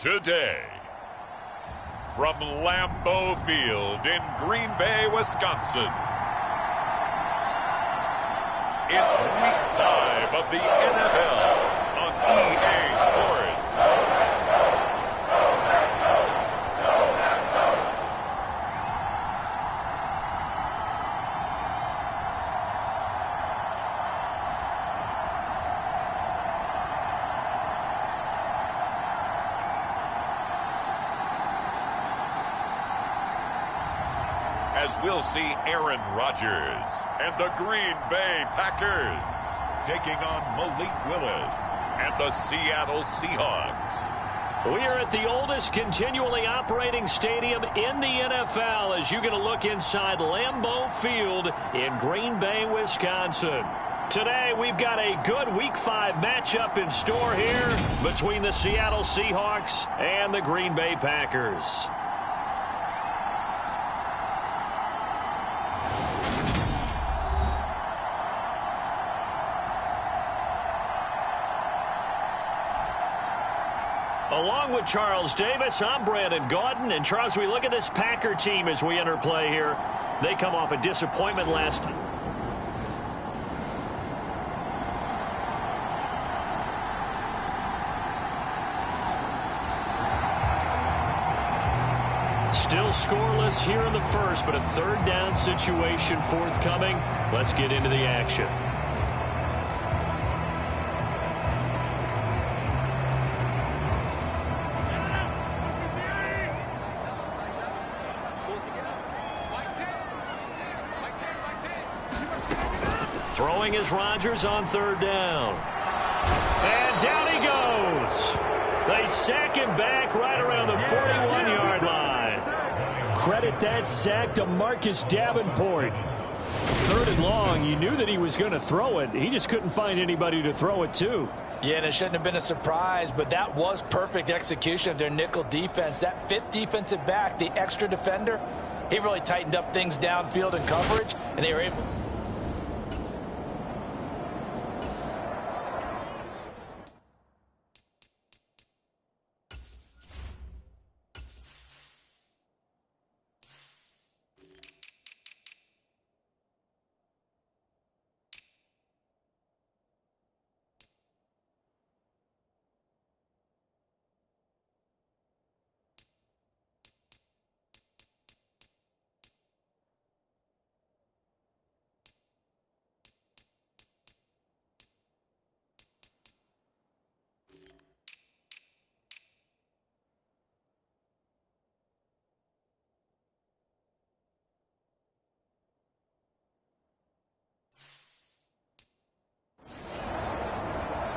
today. From Lambeau Field in Green Bay, Wisconsin, it's Week 5 of the NFL on EA Sports. As we'll see Aaron Rodgers and the Green Bay Packers taking on Malik Willis and the Seattle Seahawks. We are at the oldest continually operating stadium in the NFL as you get a look inside Lambeau Field in Green Bay, Wisconsin. Today, we've got a good Week 5 matchup in store here between the Seattle Seahawks and the Green Bay Packers. Along with Charles Davis, I'm Brandon Gaudin. And Charles, we look at this Packer team as we enter play here. They come off a disappointment last time. Still scoreless here in the first, but a third down situation forthcoming. Let's get into the action. Throwing is Rodgers on third down. And down he goes. They sack him back right around the 41-yard line. Credit that sack to Marcus Davenport. Third and long, you knew that he was going to throw it. He just couldn't find anybody to throw it to. Yeah, and it shouldn't have been a surprise, but that was perfect execution of their nickel defense. That fifth defensive back, the extra defender, he really tightened up things downfield in coverage, and they were able...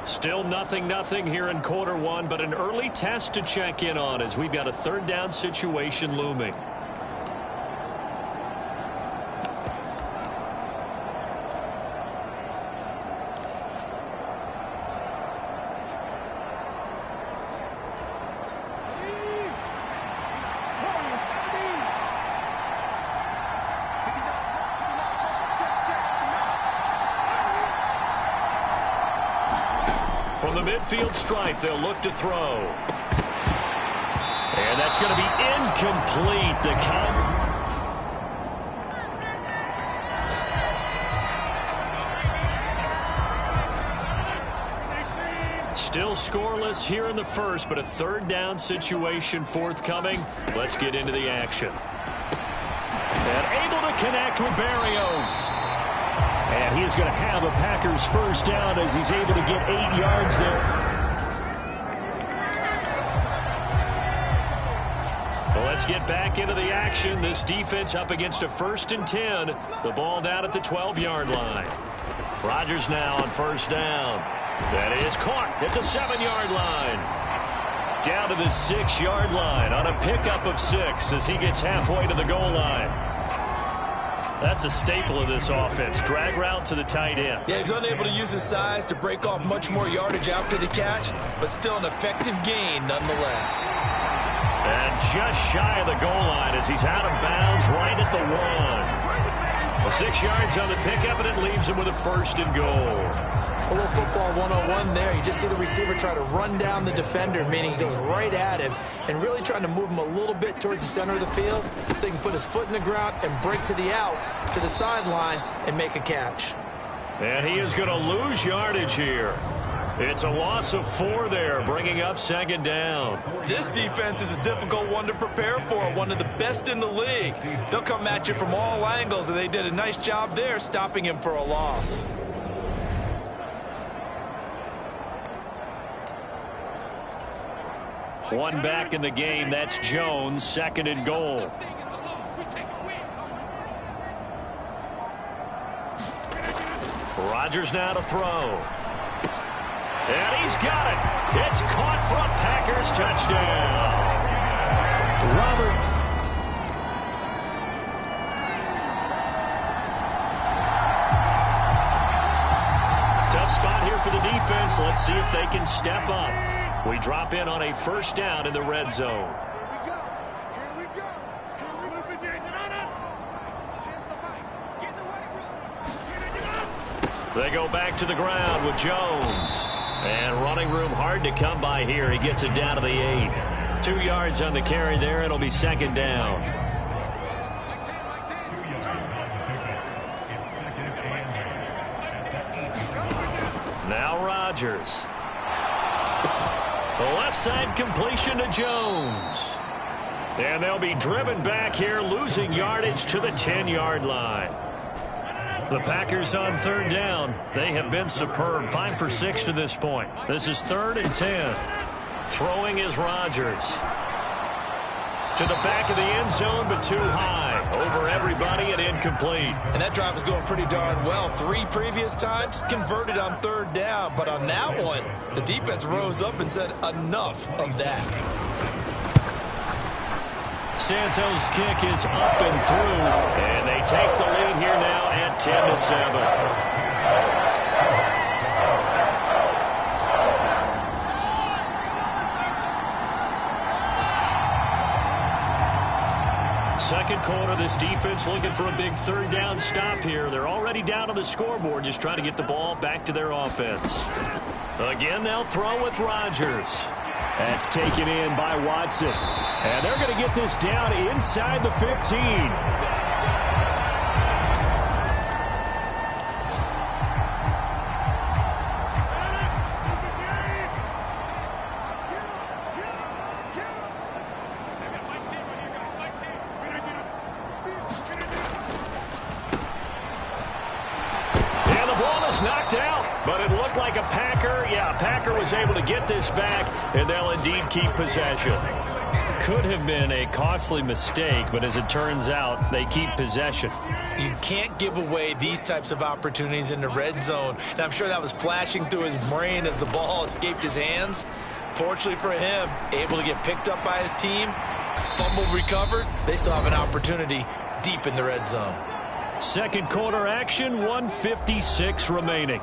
Still nothing here in quarter one, but an early test to check in on as we've got a third down situation looming. From the midfield stripe, they'll look to throw. And that's going to be incomplete. The count. Still scoreless here in the first, but a third down situation forthcoming. Let's get into the action. And able to connect with Berrios. And he is going to have a Packers first down as he's able to get 8 yards there. Well, let's get back into the action. This defense up against a 1st and 10. The ball down at the 12-yard line. Rodgers now on first down. That is caught at the 7-yard line. Down to the 6-yard line on a pickup of 6 as he gets halfway to the goal line. That's a staple of this offense. Drag route to the tight end. Yeah, he's unable to use his size to break off much more yardage after the catch, but still an effective gain nonetheless. And just shy of the goal line as he's out of bounds right at the 1. 6 yards on the pickup, and it leaves him with a 1st and goal. A little football 101 there. You just see the receiver try to run down the defender, meaning he goes right at him and really trying to move him a little bit towards the center of the field so he can put his foot in the ground and break to the out, to the sideline, and make a catch. And he is going to lose yardage here. It's a loss of 4 there, bringing up 2nd down. This defense is a difficult one to prepare for, one of the best in the league. They'll come at you from all angles, and they did a nice job there stopping him for a loss. One back in the game. That's Jones. 2nd and goal. Rodgers now to throw. And he's got it. It's caught for a Packers touchdown. Robert. Tough spot here for the defense. Let's see if they can step up. We drop in on a 1st down in the red zone. They go back to the ground with Jones. And running room hard to come by here. He gets it down to the 8. 2 yards on the carry there. It'll be 2nd down. Now Rodgers. The left side completion to Jones. And they'll be driven back here, losing yardage to the 10-yard line. The Packers on 3rd down. They have been superb. 5 for 6 to this point. This is 3rd and 10. Throwing is Rodgers. To the back of the end zone, but too high. Over everybody and incomplete. And that drive was going pretty darn well. 3 previous times, converted on 3rd down. But on that one, the defense rose up and said, enough of that. Santos' kick is up and through. And they take the lead here now at 10-7. Second quarter, this defense looking for a big 3rd down stop here. They're already down on the scoreboard, just trying to get the ball back to their offense. Again, they'll throw with Rodgers. That's taken in by Watson. And they're going to get this down inside the 15. Knocked out, but it looked like a Packer. Yeah, Packer was able to get this back, and they'll indeed keep possession. Could have been a costly mistake, but as it turns out, they keep possession. You can't give away these types of opportunities in the red zone. And I'm sure that was flashing through his brain as the ball escaped his hands. Fortunately for him, able to get picked up by his team, fumble recovered. They still have an opportunity deep in the red zone. Second quarter action, 1:56 remaining.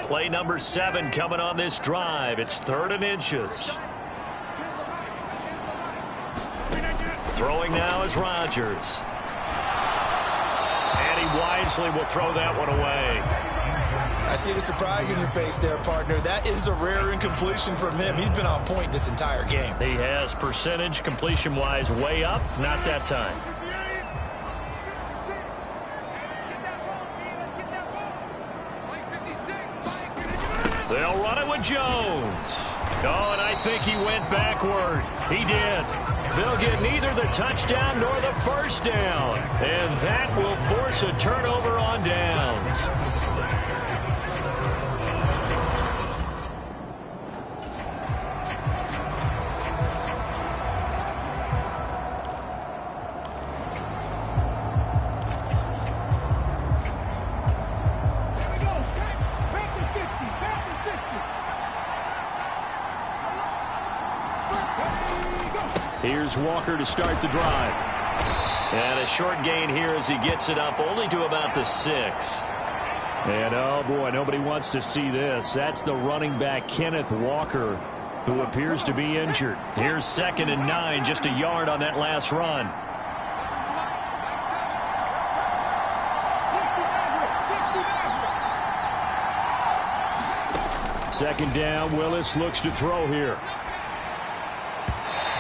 Play number 7 coming on this drive. It's 3rd and inches. Throwing now is Rodgers. And he wisely will throw that one away. I see the surprise in your face there, partner. That is a rare incompletion from him. He's been on point this entire game. He has percentage completion-wise way up. Not that time. They'll run it with Jones. Oh, and I think he went backward. He did. They'll get neither the touchdown nor the 1st down. And that will force a turnover on downs. Here's Walker to start the drive. And a short gain here as he gets it up only to about the 6. And, oh, boy, nobody wants to see this. That's the running back, Kenneth Walker. who appears to be injured. Here's 2nd and 9, just a yard on that last run. Second down, Willis looks to throw here.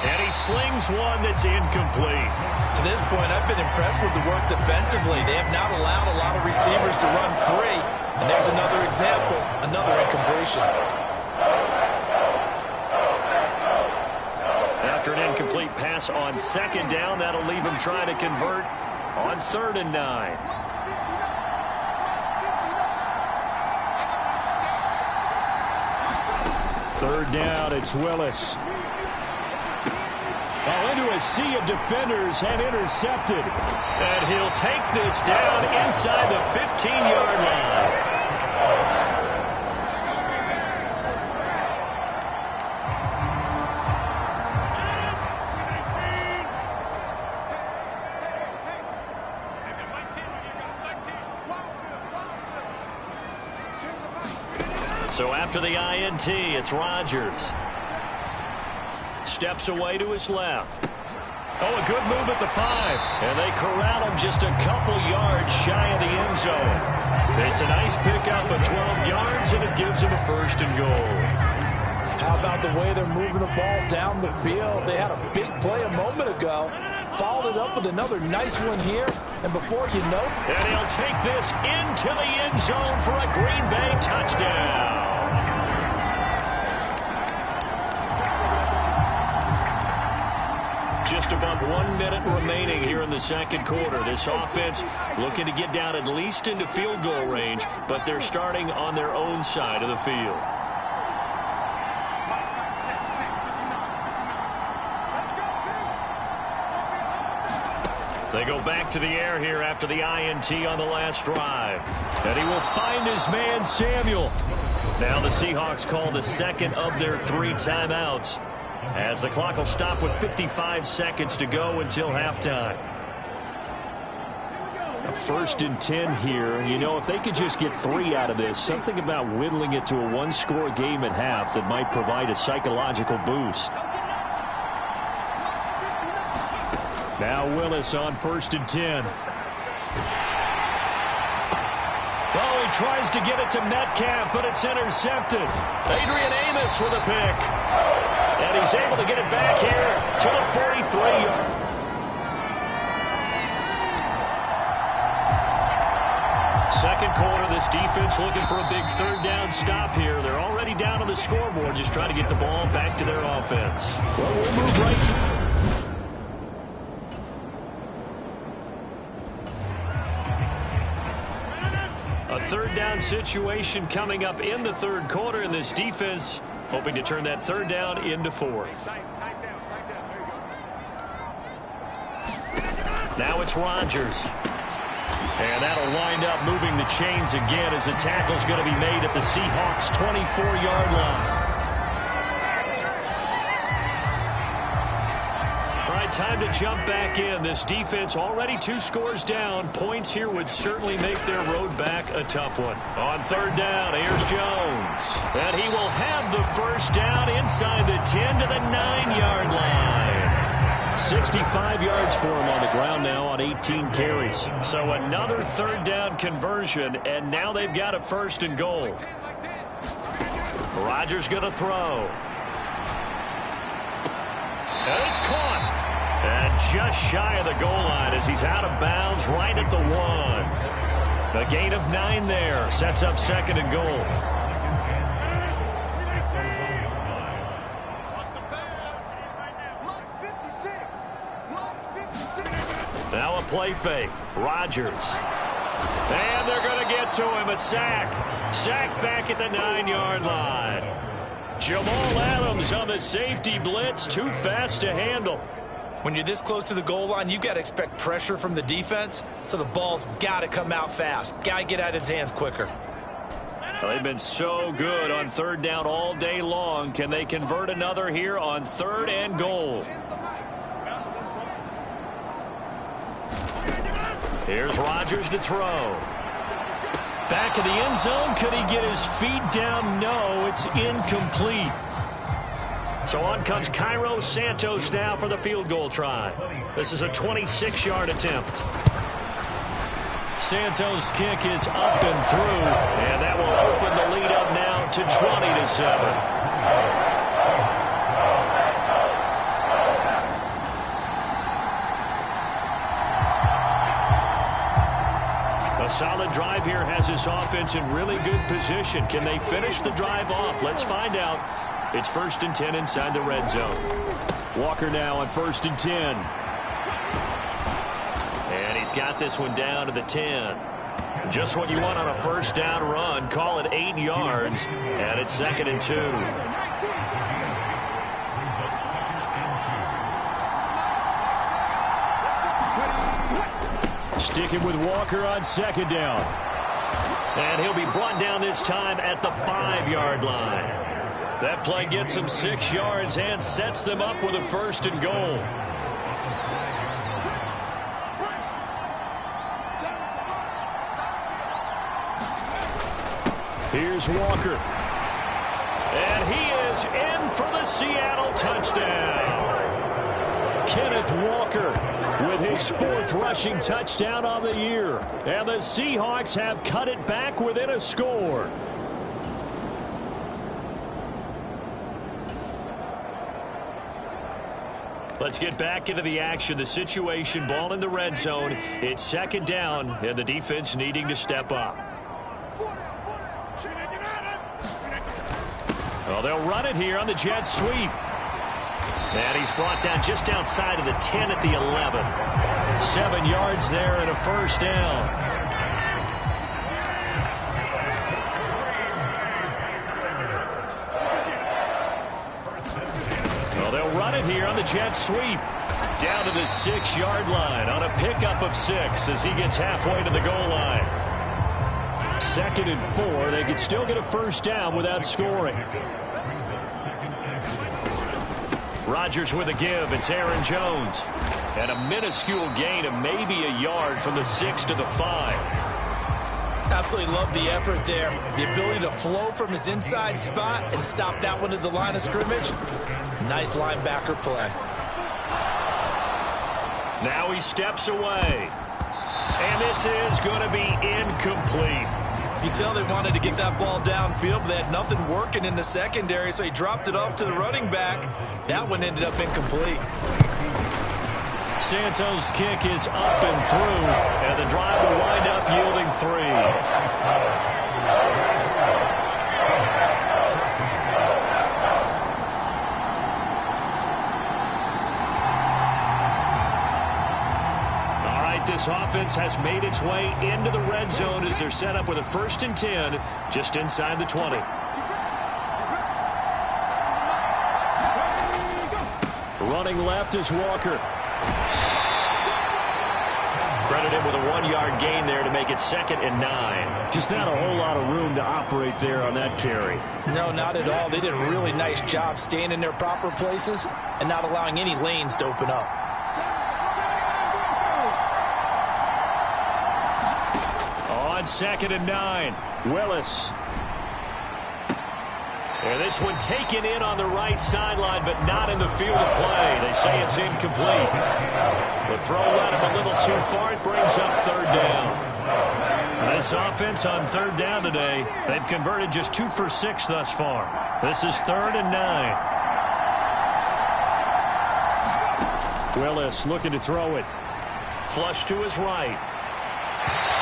And he slings one that's incomplete. To this point, I've been impressed with the work defensively. They have not allowed a lot of receivers to run free. And there's another example, another incompletion. After an incomplete pass on 2nd down, that'll leave him trying to convert on 3rd and 9. Third down, it's Willis. Oh, into a sea of defenders and intercepted. And he'll take this down inside the 15-yard line. So after the INT, it's Rodgers. Steps away to his left. Oh, a good move at the 5. And they corral him just a couple yards shy of the end zone. It's a nice pickup of 12 yards, and it gives him a 1st and goal. How about the way they're moving the ball down the field? They had a big play a moment ago. Followed it up with another nice one here. And before you know it. And he'll take this into the end zone for a Green Bay touchdown. Just above 1 minute remaining here in the 2nd quarter. This offense looking to get down at least into field goal range, but they're starting on their own side of the field. They go back to the air here after the INT on the last drive. And he will find his man, Samuel. Now the Seahawks call the 2nd of their 3 timeouts, as the clock will stop with 55 seconds to go until halftime. A 1st and 10 here. You know, if they could just get 3 out of this, something about whittling it to a 1-score game at half that might provide a psychological boost. Now Willis on 1st and 10. Oh, he tries to get it to Metcalf, but it's intercepted. Adrian Amos with a pick. And he's able to get it back here to the 43-yard. Second quarter, this defense looking for a big 3rd down stop here. They're already down on the scoreboard, just trying to get the ball back to their offense. Well, we'll move right. A 3rd down situation coming up in the 3rd quarter, and this defense hoping to turn that 3rd down into 4th. Now it's Rodgers. And that'll wind up moving the chains again as the tackle's going to be made at the Seahawks' 24-yard line. All right, time to jump back in. This defense already 2 scores down. Points here would certainly make their road back a tough one. On 3rd down, here's Jones. And he will have the 1st down inside the 10 to the 9-yard line. 65 yards for him on the ground now on 18 carries. So another 3rd down conversion, and now they've got a 1st and goal. Rodgers going to throw. And it's caught. And just shy of the goal line as he's out of bounds right at the 1. A gain of 9 there. Sets up 2nd and goal. Now a play fake. Rodgers. And they're going to get to him. A sack. Sack back at the 9-yard line. Jamal Adams on the safety blitz. Too fast to handle. When you're this close to the goal line, you've got to expect pressure from the defense. So the ball's got to come out fast. Got to get out of his hands quicker. Well, they've been so good on 3rd down all day long. Can they convert another here on 3rd and goal? Here's Rodgers to throw. Back in the end zone. Could he get his feet down? No, it's incomplete. So on comes Cairo Santos now for the field goal try. This is a 26-yard attempt. Santos' kick is up and through, and that will open the lead up now to 20-7. A solid drive here has this offense in really good position. Can they finish the drive off? Let's find out. It's 1st and 10 inside the red zone. Walker now on 1st and 10. And he's got this one down to the 10. Just what you want on a first down run. Call it 8 yards. And it's 2nd and 2. Sticking with Walker on 2nd down. And he'll be brought down this time at the 5-yard line. That play gets him 6 yards and sets them up with a 1st and goal. Here's Walker. And he is in for the Seattle touchdown. Kenneth Walker with his 4th rushing touchdown on the year. And the Seahawks have cut it back within a score. Let's get back into the action. The situation, ball in the red zone. It's 2nd down, and the defense needing to step up. Well, they'll run it here on the jet sweep. And he's brought down just outside of the 10 at the 11. 7 yards there and a 1st down. Well, they'll run it here on the jet sweep. Down to the 6-yard line on a pickup of 6 as he gets halfway to the goal line. 2nd and 4. They could still get a 1st down without scoring. Rodgers with a give. It's Aaron Jones. And a minuscule gain of maybe a yard from the 6 to the 5. Absolutely love the effort there. The ability to flow from his inside spot and stop that one at the line of scrimmage. Nice linebacker play. Now he steps away. And this is going to be incomplete. You tell they wanted to get that ball downfield, but they had nothing working in the secondary, so he dropped it off to the running back. That one ended up incomplete. Santos' kick is up and through, and the drive will wind up yielding 3. This offense has made its way into the red zone as they're set up with a 1st and 10 just inside the 20. Running left is Walker. Credit him with a 1-yard gain there to make it 2nd and 9. Just not a whole lot of room to operate there on that carry. No, not at all. They did a really nice job staying in their proper places and not allowing any lanes to open up. On 2nd and 9, Willis. And this one taken in on the right sideline, but not in the field of play. They say it's incomplete. The throw led him a little too far. It brings up 3rd down. This offense on 3rd down today, they've converted just 2 for 6 thus far. This is 3rd and 9. Willis looking to throw it. Flush to his right.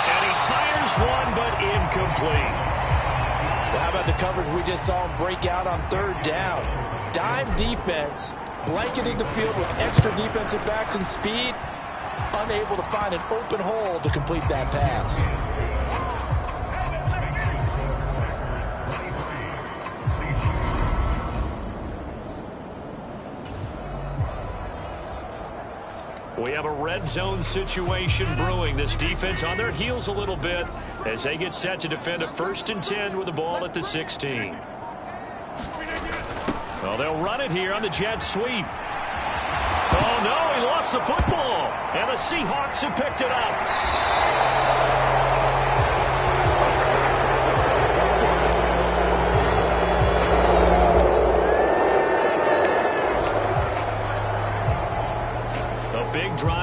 And he fires one, but incomplete. Well, how about the coverage we just saw him break out on 3rd down? Dime defense, blanketing the field with extra defensive backs and speed, unable to find an open hole to complete that pass. We have a red zone situation brewing. This defense on their heels a little bit as they get set to defend a 1st and 10 with the ball at the 16. Well, they'll run it here on the jet sweep. Oh, no, he lost the football. And the Seahawks have picked it up.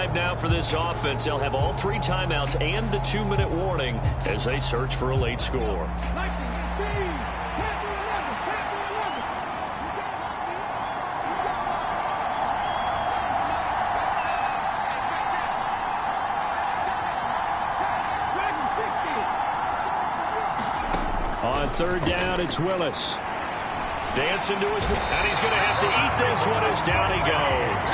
drive now for this offense. They'll have all 3 timeouts and the 2-minute warning as they search for a late score. On 3rd down, it's Willis. Dancing to his, and he's going to have to eat this one as down he goes.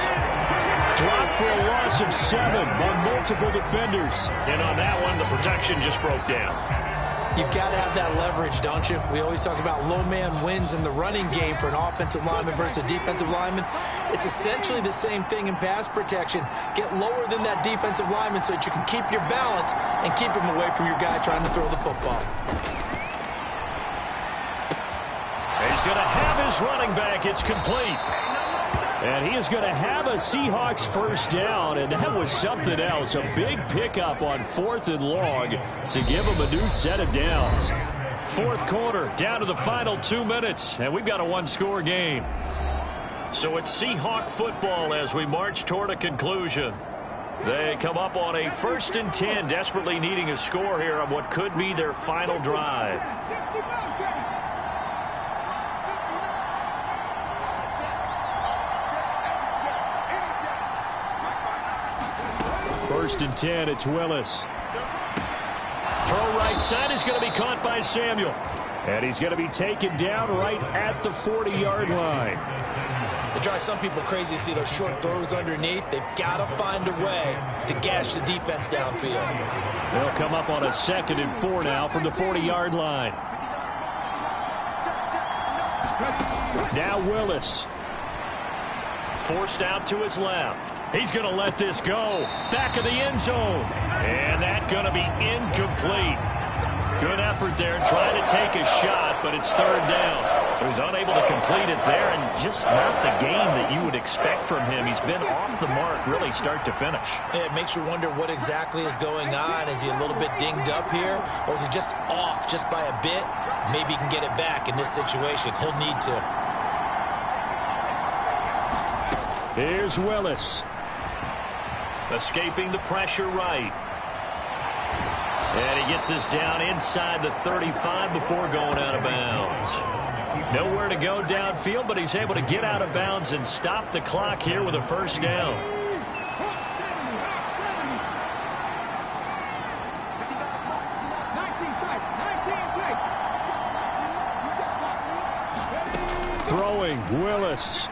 Dropped for a loss of 7 on multiple defenders. And on that one, the protection just broke down. You've got to have that leverage, don't you? We always talk about low man wins in the running game for an offensive lineman versus a defensive lineman. It's essentially the same thing in pass protection. Get lower than that defensive lineman so that you can keep your balance and keep him away from your guy trying to throw the football. He's going to have his running back. It's complete. And he is going to have a Seahawks first down, and that was something else. A big pickup on 4th and long to give him a new set of downs. 4th quarter, down to the final 2 minutes, and we've got a 1-score game. So it's Seahawk football as we march toward a conclusion. They come up on a 1st and 10, desperately needing a score here on what could be their final drive. 1st and 10, it's Willis. Throw right side is going to be caught by Samuel. And he's going to be taken down right at the 40-yard line. It drives some people crazy to see those short throws underneath. They've got to find a way to gash the defense downfield. They'll come up on a 2nd and 4 now from the 40-yard line. Now Willis. Forced out to his left. He's going to let this go. Back of the end zone. And that's going to be incomplete. Good effort there trying to take a shot, but it's 3rd down. So he's unable to complete it there, and just not the game that you would expect from him. He's been off the mark really start to finish. It makes you wonder what exactly is going on. Is he a little bit dinged up here, or is he just off just by a bit? Maybe he can get it back in this situation. He'll need to. Here's Willis. Escaping the pressure right. And he gets us down inside the 35 before going out of bounds. Nowhere to go downfield, but he's able to get out of bounds and stop the clock here with a 1st down. Throwing, Willis.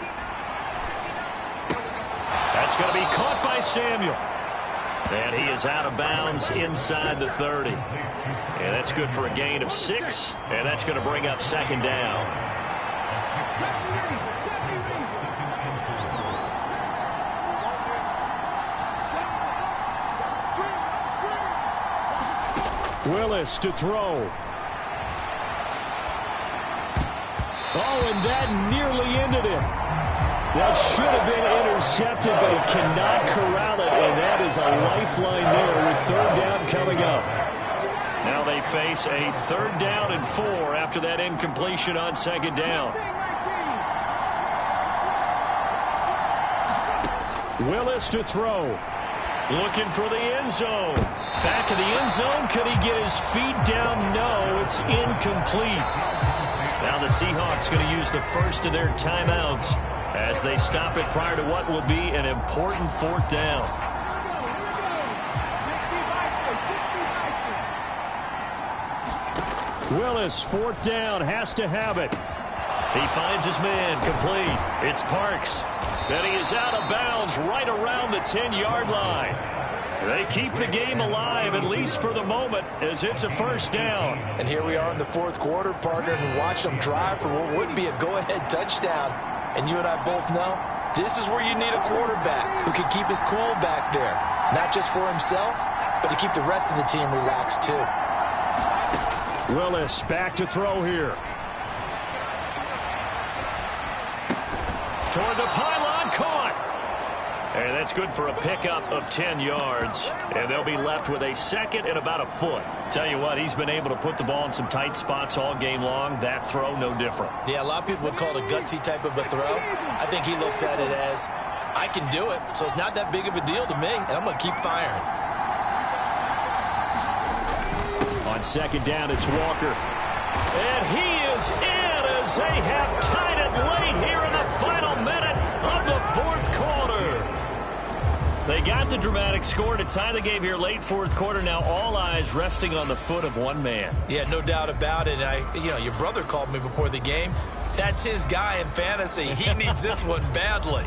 That's going to be caught by Samuel. And he is out of bounds inside the 30. And that's good for a gain of 6. And that's going to bring up 2nd down. Willis to throw. Oh, and that nearly ended it. That should have been intercepted, but he cannot corral it, and that is a lifeline there with 3rd down coming up. Now they face a 3rd down and 4 after that incompletion on 2nd down. Willis to throw. Looking for the end zone. Back of the end zone. Could he get his feet down? No, it's incomplete. Now the Seahawks going to use the first of their timeouts as they stop it prior to what will be an important 4th down. Willis, 4th down, has to have it. He finds his man, complete. It's Parks. Then he is out of bounds right around the 10-yard line. They keep the game alive, at least for the moment, as it's a 1st down. And here we are in the 4th quarter, partner, and watch them drive for what would be a go-ahead touchdown. And you and I both know this is where you need a quarterback who can keep his cool back there. Not just for himself, but to keep the rest of the team relaxed too. Willis back to throw here. Toward the pylon, caught. And that's good for a pickup of 10 yards. And they'll be left with a 2nd and about a foot. Tell you what, he's been able to put the ball in some tight spots all game long. That throw, no different. Yeah, a lot of people would call it a gutsy type of a throw. I think he looks at it as, I can do it, so it's not that big of a deal to me, and I'm going to keep firing. On second down, it's Walker. And he is in as they have tied it late here in the final minute of the fourth quarter. They got the dramatic score to tie the game here late fourth quarter. Now all eyes resting on the foot of one man. Yeah, no doubt about it. And your brother called me before the game. That's his guy in fantasy. He needs this one badly.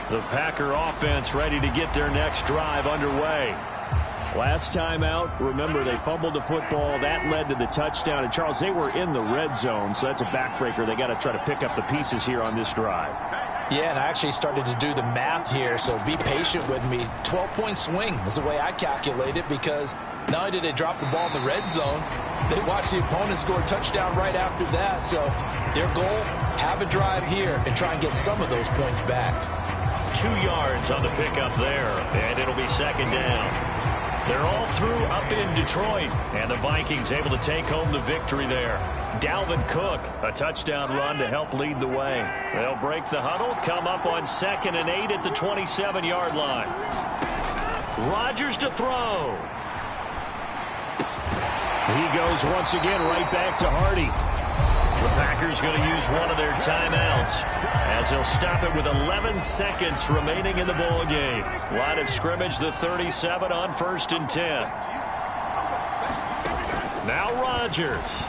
The Packer offense ready to get their next drive underway. Last time out, remember, they fumbled the football. That led to the touchdown. And, Charles, they were in the red zone, so that's a backbreaker. They got to try to pick up the pieces here on this drive. Yeah, and I actually started to do the math here, so be patient with me. 12-point swing is the way I calculate it, because not only did they drop the ball in the red zone, they watched the opponent score a touchdown right after that. So their goal, have a drive here and try and get some of those points back. 2 yards on the pickup there, and it'll be second down. They're all through up in Detroit, and the Vikings able to take home the victory there. Dalvin Cook, a touchdown run to help lead the way. They'll break the huddle, come up on 2nd and 8 at the 27-yard line. Rodgers to throw. He goes once again right back to Hardy. The Packers going to use one of their timeouts as they'll stop it with 11 seconds remaining in the ball game. Line of scrimmage, the 37 on 1st and 10. Now Rodgers.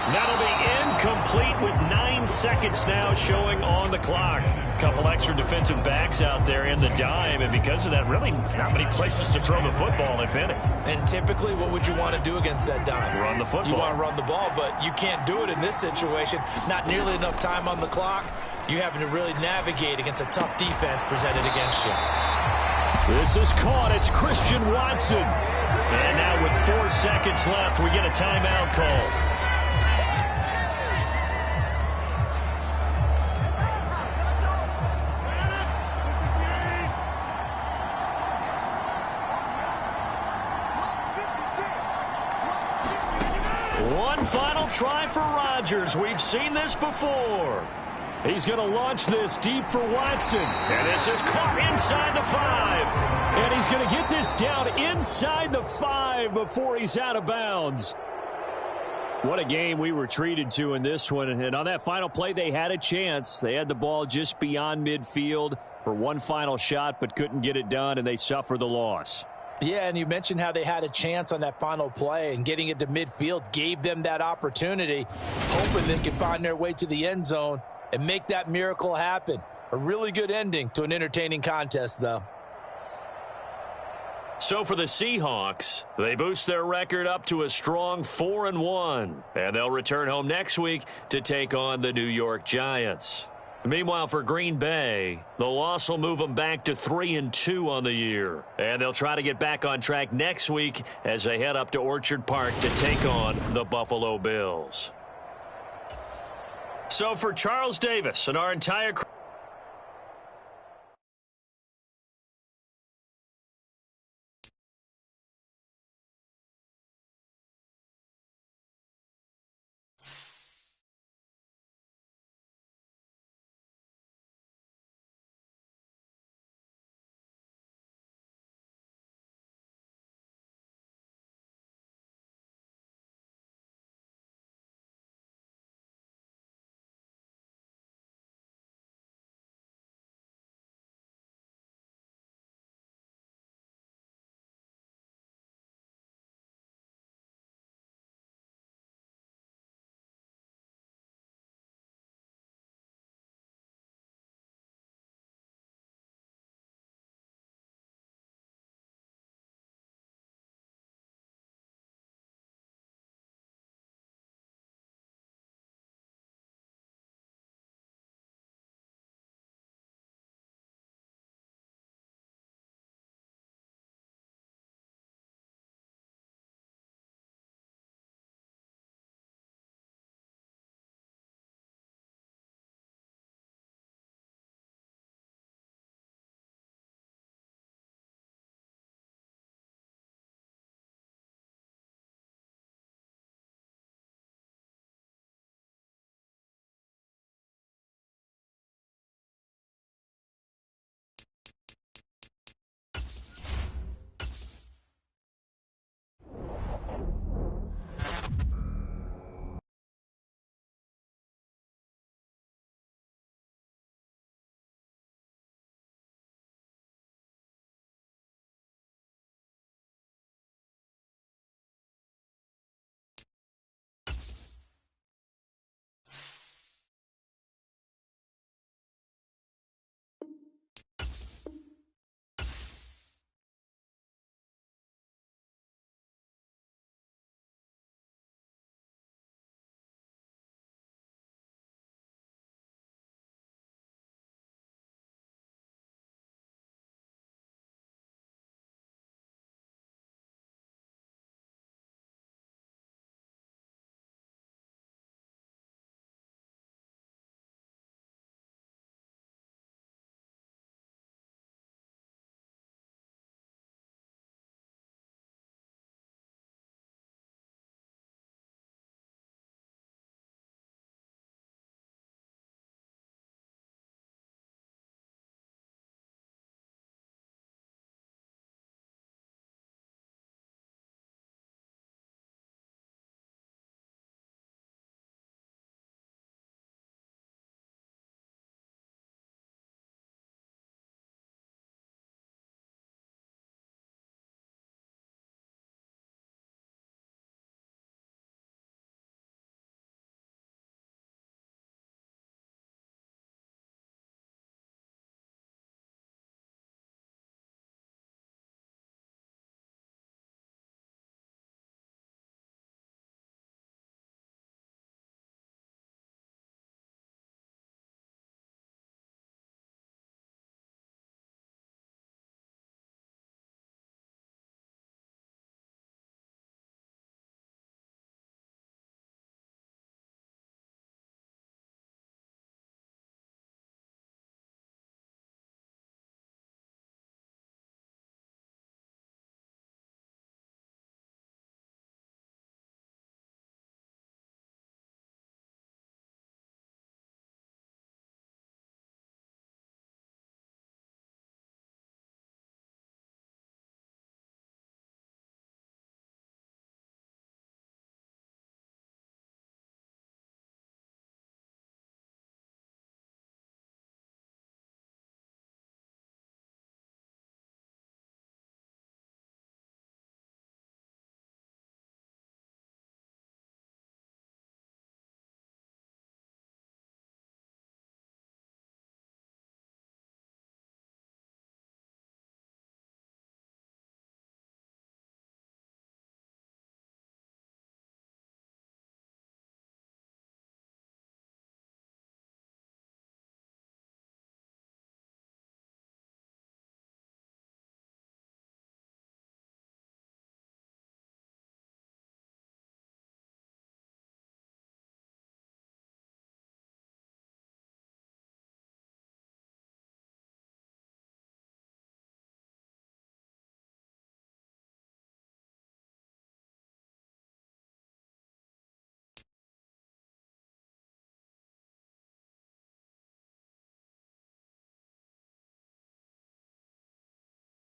That'll be incomplete with 9 seconds now showing on the clock. Couple extra defensive backs out there in the dime, and because of that, really not many places to throw the football, if any. And typically, what would you want to do against that dime? Run the football. You want to run the ball, but you can't do it in this situation. Not nearly enough time on the clock. You're having to really navigate against a tough defense presented against you. This is caught. It's Christian Watson. And now with 4 seconds left, we get a timeout call. One final try for Rodgers. We've seen this before. He's going to launch this deep for Watson. And this is caught inside the 5. And he's going to get this down inside the 5 before he's out of bounds. What a game we were treated to in this one. And on that final play, they had a chance. They had the ball just beyond midfield for one final shot, but couldn't get it done, and they suffer the loss. Yeah, and you mentioned how they had a chance on that final play, and getting it to midfield gave them that opportunity, hoping they could find their way to the end zone and make that miracle happen. A really good ending to an entertaining contest, though. So for the Seahawks, they boost their record up to a strong 4-1, and they'll return home next week to take on the New York Giants. Meanwhile, for Green Bay, the loss will move them back to 3-2 on the year. And they'll try to get back on track next week as they head up to Orchard Park to take on the Buffalo Bills. So for Charles Davis and our entire crew,